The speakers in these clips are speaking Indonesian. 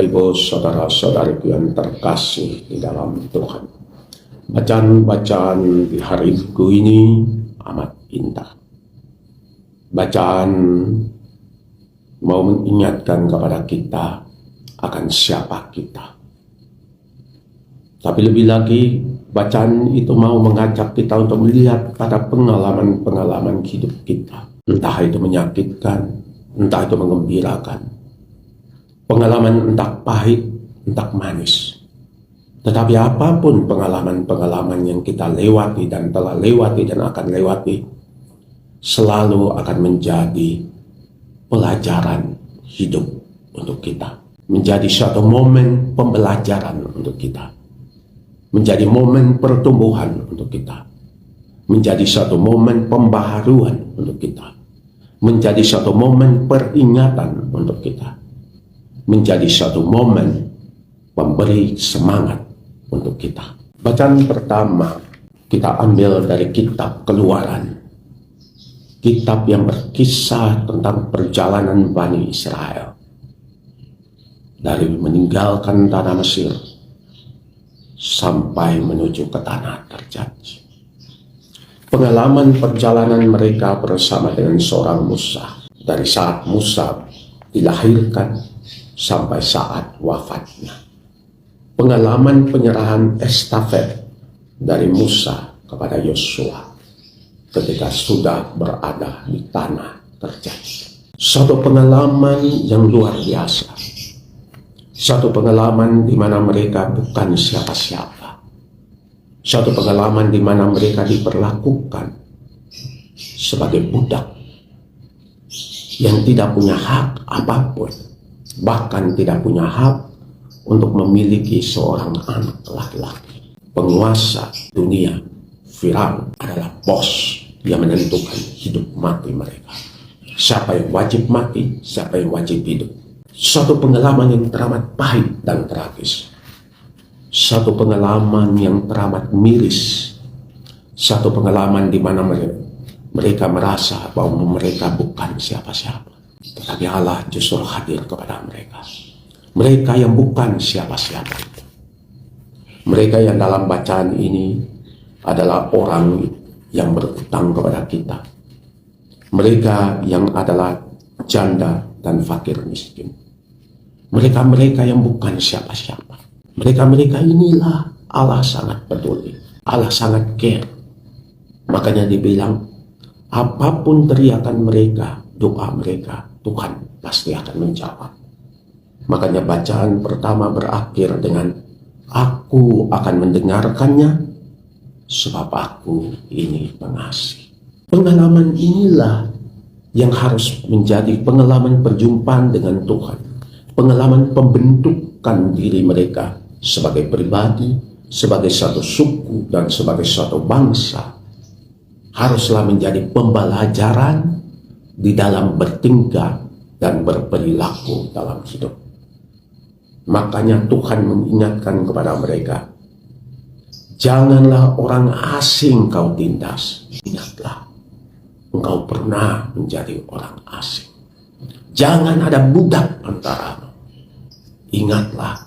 Bapak Ibu saudara-saudariku yang terkasih di dalam Tuhan. Bacaan-bacaan di hari Minggu ini amat indah. Bacaan mau mengingatkan kepada kita akan siapa kita. Tapi lebih lagi, bacaan itu mau mengajak kita untuk melihat pada pengalaman-pengalaman hidup kita. Entah itu menyakitkan, entah itu mengembirakan. Pengalaman entah pahit, entah manis. Tetapi apapun pengalaman-pengalaman yang kita lewati dan telah lewati dan akan lewati, selalu akan menjadi pelajaran hidup untuk kita. Menjadi suatu momen pembelajaran untuk kita. Menjadi momen pertumbuhan untuk kita. Menjadi suatu momen pembaharuan untuk kita. Menjadi suatu momen peringatan untuk kita. Menjadi suatu momen memberi semangat untuk kita. Bacaan pertama kita ambil dari kitab Keluaran. Kitab yang berkisah tentang perjalanan Bani Israel. Dari meninggalkan tanah Mesir sampai menuju ke tanah terjanji. Pengalaman perjalanan mereka bersama dengan seorang Musa. Dari saat Musa dilahirkan sampai saat wafatnya. Pengalaman penyerahan estafet dari Musa kepada Yosua ketika sudah berada di tanah terjanji. Satu pengalaman yang luar biasa. Satu pengalaman di mana mereka bukan siapa-siapa. Satu pengalaman di mana mereka diperlakukan sebagai budak yang tidak punya hak apapun. Bahkan tidak punya hak untuk memiliki seorang anak laki-laki. Penguasa dunia, Firaun, adalah bos yang menentukan hidup mati mereka. Siapa yang wajib mati, siapa yang wajib hidup. Suatu pengalaman yang teramat pahit dan tragis. Satu pengalaman yang teramat miris. Satu pengalaman di mana mereka merasa bahwa mereka bukan siapa-siapa. Tetapi Allah justru hadir kepada mereka. Mereka yang bukan siapa-siapa. Mereka yang dalam bacaan ini adalah orang yang berutang kepada kita. Mereka yang adalah janda dan fakir miskin. Mereka-mereka yang bukan siapa-siapa. Mereka-mereka inilah Allah sangat peduli. Allah sangat care. Makanya dibilang, apapun teriakan mereka, doa mereka, Tuhan pasti akan menjawab. Makanya bacaan pertama berakhir dengan aku akan mendengarkannya sebab aku ini pengasih. Pengalaman inilah yang harus menjadi pengalaman perjumpaan dengan Tuhan. Pengalaman pembentukan diri mereka sebagai pribadi, sebagai satu suku dan sebagai satu bangsa. Haruslah menjadi pembelajaran di dalam bertingkah dan berperilaku dalam hidup. Makanya Tuhan mengingatkan kepada mereka, janganlah orang asing kau tindas. Ingatlah, engkau pernah menjadi orang asing. Jangan ada budak antaramu. Ingatlah,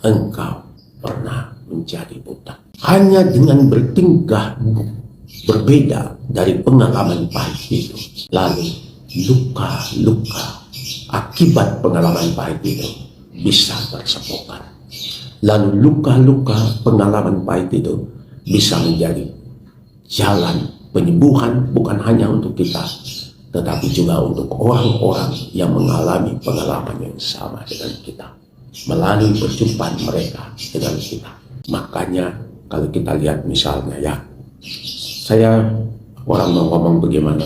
engkau pernah menjadi budak. Hanya dengan bertingkah berbeda dari pengalaman pahit itu, lalu luka-luka akibat pengalaman pahit itu bisa tersembuhkan. Lalu luka-luka pengalaman pahit itu bisa menjadi jalan penyembuhan bukan hanya untuk kita, tetapi juga untuk orang-orang yang mengalami pengalaman yang sama dengan kita melalui perjumpaan mereka dengan kita. Makanya kalau kita lihat misalnya ya, saya orang mau ngomong bagaimana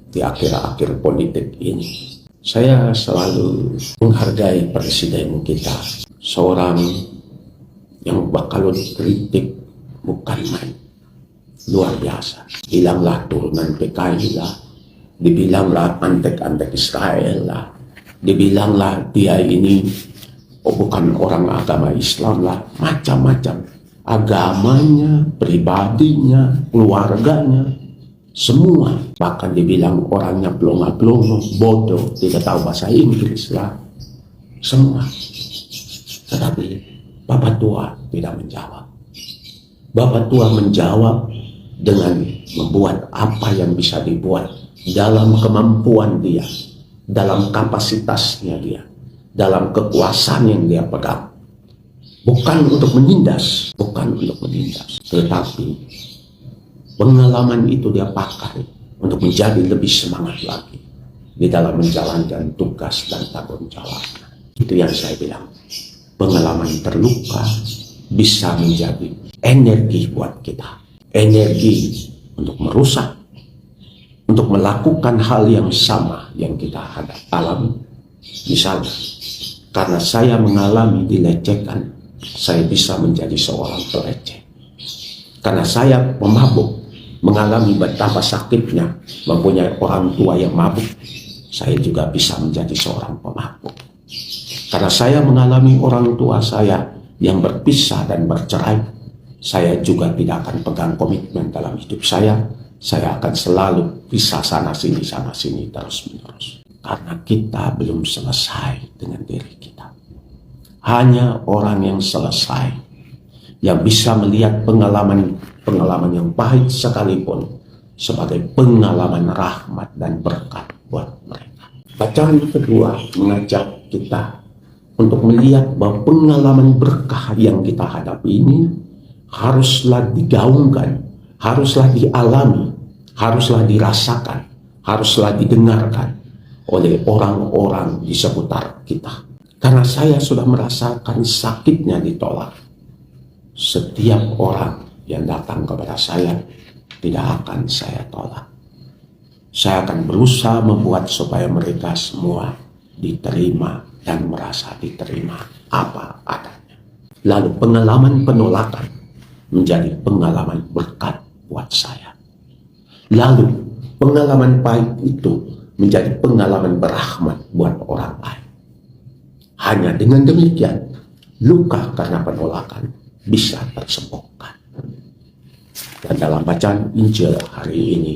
di akhir-akhir politik ini. Saya selalu menghargai presiden kita, seorang yang bakal dikritik bukan main, luar biasa. Bilanglah turunan PKI lah, dibilanglah antek-antek Israel lah, dibilanglah dia ini bukan orang agama Islam lah, macam-macam. Agamanya, pribadinya, keluarganya, semua. Bahkan dibilang orangnya pelongo-pelongo, bodoh, tidak tahu bahasa Inggris lah. Semua. Tetapi Bapak tua tidak menjawab. Bapak tua menjawab dengan membuat apa yang bisa dibuat dalam kemampuan dia, dalam kapasitasnya dia, dalam kekuasaan yang dia pegang. Bukan untuk menindas, tetapi pengalaman itu dia pakai untuk menjadi lebih semangat lagi di dalam menjalankan tugas dan tanggung jawabnya. Itu yang saya bilang, pengalaman terluka bisa menjadi energi buat kita, energi untuk merusak, untuk melakukan hal yang sama yang kita alami. Misalnya, karena saya mengalami dilecehkan, saya bisa menjadi seorang peleceh. Karena saya pemabuk, mengalami betapa sakitnya mempunyai orang tua yang mabuk, saya juga bisa menjadi seorang pemabuk. Karena saya mengalami orang tua saya yang berpisah dan bercerai, saya juga tidak akan pegang komitmen dalam hidup saya. Saya akan selalu pisah sana sini terus menerus. Karena kita belum selesai dengan diri kita. Hanya orang yang selesai yang bisa melihat pengalaman yang pahit sekalipun sebagai pengalaman rahmat dan berkat buat mereka. Bacaan kedua mengajak kita untuk melihat bahwa pengalaman berkah yang kita hadapi ini haruslah digaungkan, haruslah dialami, haruslah dirasakan, haruslah didengarkan oleh orang-orang di seputar kita. Karena saya sudah merasakan sakitnya ditolak. Setiap orang yang datang kepada saya tidak akan saya tolak. Saya akan berusaha membuat supaya mereka semua diterima dan merasa diterima apa adanya. Lalu pengalaman penolakan menjadi pengalaman berkat buat saya. Lalu pengalaman pahit itu menjadi pengalaman berahmat buat orang lain. Hanya dengan demikian, luka karena penolakan bisa tersembuhkan. Dan dalam bacaan Injil hari ini,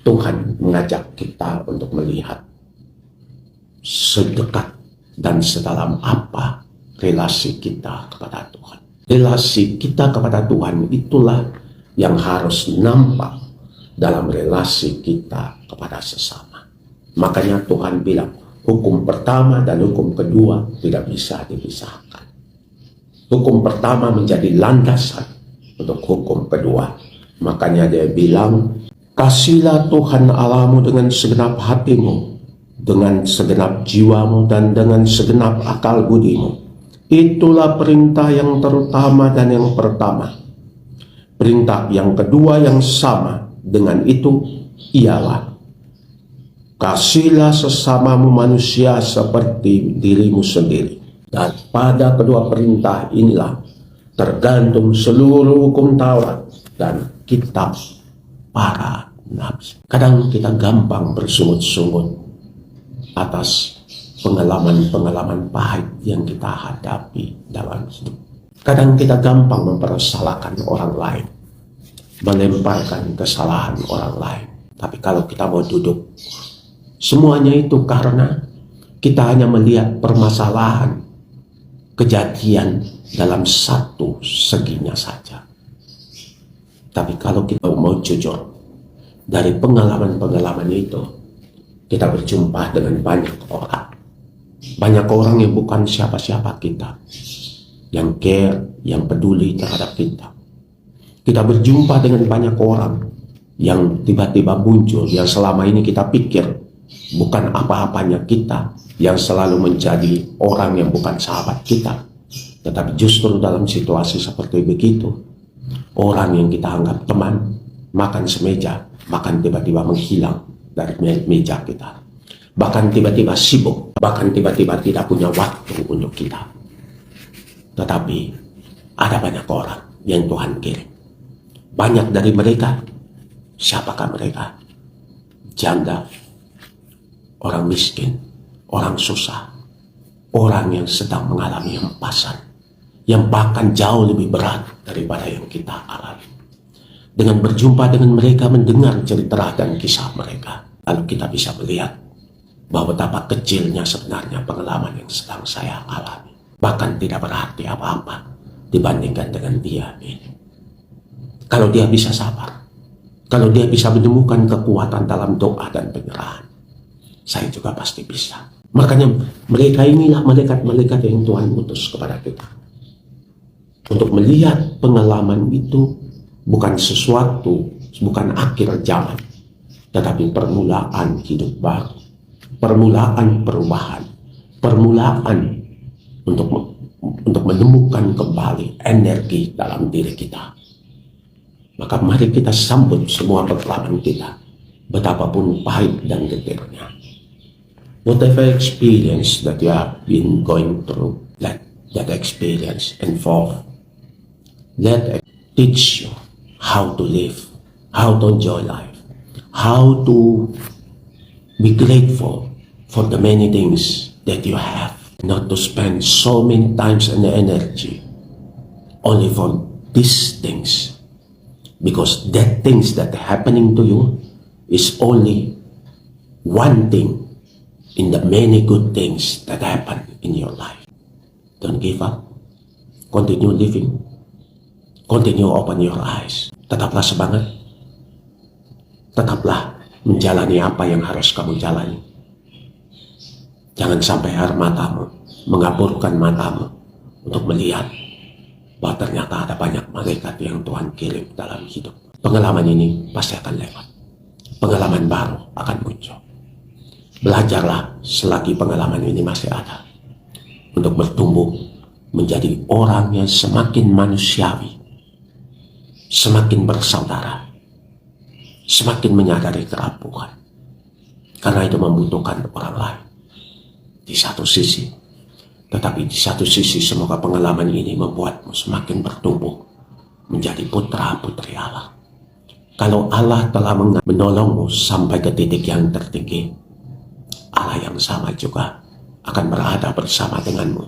Tuhan mengajak kita untuk melihat sedekat dan sedalam apa relasi kita kepada Tuhan. Relasi kita kepada Tuhan itulah yang harus nampak dalam relasi kita kepada sesama. Makanya Tuhan bilang, hukum pertama dan hukum kedua tidak bisa dipisahkan. Hukum pertama menjadi landasan untuk hukum kedua. Makanya dia bilang, kasihlah Tuhan Allahmu dengan segenap hatimu, dengan segenap jiwamu, dan dengan segenap akal budimu. Itulah perintah yang terutama dan yang pertama. Perintah yang kedua yang sama dengan itu ialah, kasihlah sesamamu manusia seperti dirimu sendiri. Dan pada kedua perintah inilah tergantung seluruh hukum Taurat dan kitab para nabi. Kadang kita gampang bersungut-sungut atas pengalaman-pengalaman pahit yang kita hadapi dalam hidup. Kadang kita gampang mempersalahkan orang lain, melemparkan kesalahan orang lain. Tapi kalau kita mau duduk, semuanya itu karena kita hanya melihat permasalahan, kejadian dalam satu seginya saja. Tapi kalau kita mau jujur, dari pengalaman-pengalaman itu, kita berjumpa dengan banyak orang. Banyak orang yang bukan siapa-siapa kita, yang care, yang peduli terhadap kita. Kita berjumpa dengan banyak orang yang tiba-tiba muncul, yang selama ini kita pikir bukan apa-apanya kita, yang selalu menjadi orang yang bukan sahabat kita. Tetapi justru dalam situasi seperti begitu, orang yang kita anggap teman, makan semeja, bahkan tiba-tiba menghilang dari meja kita. Bahkan tiba-tiba sibuk, bahkan tiba-tiba tidak punya waktu untuk kita. Tetapi ada banyak orang yang Tuhan kirim. Banyak dari mereka, siapakah mereka? Janda, orang miskin, orang susah, orang yang sedang mengalami hempasan, yang bahkan jauh lebih berat daripada yang kita alami. Dengan berjumpa dengan mereka, mendengar cerita dan kisah mereka, lalu kita bisa melihat bahwa betapa kecilnya sebenarnya pengalaman yang sedang saya alami. bahkan tidak berarti apa-apa dibandingkan dengan dia ini. Kalau dia bisa sabar, kalau dia bisa menemukan kekuatan dalam doa dan penyerahan, saya juga pasti bisa. Makanya mereka inilah malaikat-malaikat yang Tuhan utus kepada kita, untuk melihat pengalaman itu bukan sesuatu, bukan akhir zaman, tetapi permulaan hidup baru, permulaan perubahan, permulaan untuk menemukan kembali energi dalam diri kita. Maka mari kita sambut semua pengalaman kita, betapapun pahit dan getirnya. Whatever experience that you have been going through, let that experience involve. Let it teach you how to live, how to enjoy life, how to be grateful for the many things that you have, not to spend so many times and energy only for these things, because that things that are happening to you is only one thing in the many good things that happen in your life. Don't give up. Continue living. Continue open your eyes. Tetaplah semangat. Tetaplah menjalani apa yang harus kamu jalani. Jangan sampai air matamu mengaburkan matamu untuk melihat bahwa ternyata ada banyak malaikat yang Tuhan kirim dalam hidup. Pengalaman ini pasti akan lewat. Pengalaman baru akan muncul. Belajarlah selagi pengalaman ini masih ada, untuk bertumbuh menjadi orang yang semakin manusiawi, semakin bersaudara, semakin menyadari kerampuan. Karena itu membutuhkan orang lain di satu sisi. Tetapi di satu sisi semoga pengalaman ini membuatmu semakin bertumbuh menjadi putra-putri Allah. Kalau Allah telah menolongmu sampai ke titik yang tertinggi, Allah yang sama juga akan berada bersama denganmu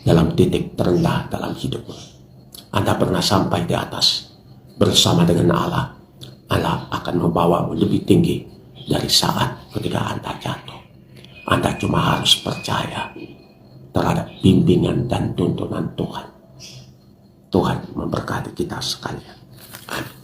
dalam titik terendah dalam hidupmu. Anda pernah sampai di atas bersama dengan Allah, Allah akan membawamu lebih tinggi dari saat ketika Anda jatuh. Anda cuma harus percaya terhadap bimbingan dan tuntunan Tuhan. Tuhan memberkati kita sekalian. Amin.